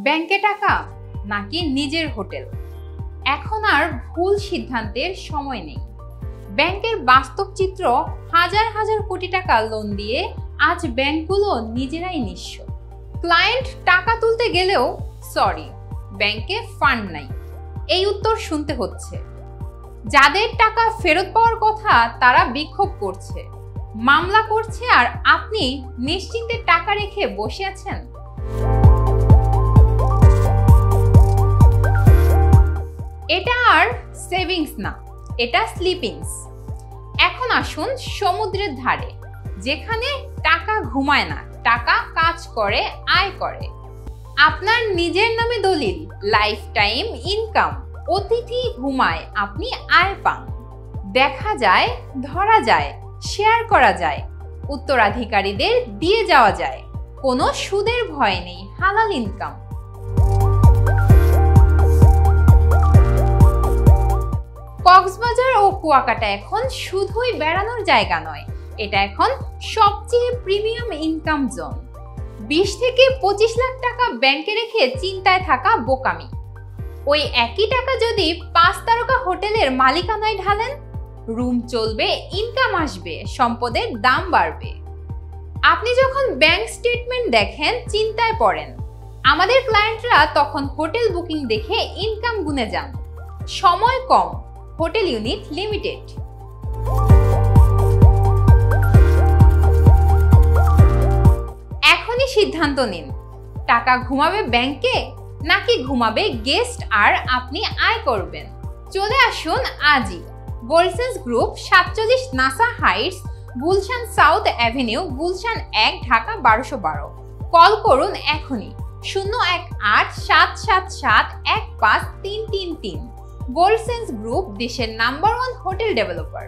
ব্যাংকে টাকা নাকি নিজের হোটেল? এখন আর ভুল সিদ্ধান্তের সময় নেই। ব্যাংকের বাস্তব চিত্র, হাজার হাজার কোটি টাকা লোন দিয়ে আজ ব্যাংকগুলো নিজেরাই নিঃস্ব। ক্লায়েন্ট টাকা তুলতে গেলেও সরি, ব্যাংকে ফান্ড নাই, এই উত্তর শুনতে হচ্ছে। যাদের টাকা ফেরত পাওয়ার কথা তারা বিক্ষোভ করছে, মামলা করছে, আর আপনি নিশ্চিন্তে টাকা রেখে বসে আছেন। এটা আর সেভিংস না, এটা স্লিপিংস। এখন আসুন সমুদ্রের ধারে, যেখানে টাকা ঘুমায় না, টাকা কাজ করে, আয় করে। আপনার নিজের নামে দলিল, লাইফ টাইম ইনকাম, অতিথি ঘুমায়, আপনি আয় পান। দেখা যায়, ধরা যায়, শেয়ার করা যায়, উত্তরাধিকারীদের দিয়ে যাওয়া যায়। কোনো সুদের ভয় নেই, হালাল ইনকাম। কক্সবাজার ও কুয়াকাটা এখন শুধুই বেড়ানোর জায়গা নয়, এটা এখন সবচেয়ে প্রিমিয়াম ইনকাম জোন। 20 থেকে 25 লাখ টাকা ব্যাংকে রেখে চিন্তায় থাকা বোকামি। ওই একই টাকা যদি 5 তারকা হোটেলের মালিকানায় ঢালেন, রুম চলবে, ইনকাম আসবে, সম্পদের দাম বাড়বে। আপনি যখন ব্যাংক স্টেটমেন্ট দেখেন, চিন্তায় পড়েন। আমাদের ক্লায়েন্টরা তখন হোটেল বুকিং দেখে ইনকাম গুনে যান। সময় কম, হোটেল ইউনিট লিমিটেড। এখনই সিদ্ধান্ত নিন, টাকা ঘুমাবে ব্যাংকে নাকি ঘুমাবে গেস্ট আর আপনি আয় করবেন। চলে আসুন আজই। Goldsense group, 47 NASA heights, Gulshan south avenue, Gulshan 1, Dhaka 1212। Call করুন এখনই 018-777-15333। গোল্ডসেন্স গ্রুপ, দেশের নাম্বার 1 হোটেল ডেভেলপার।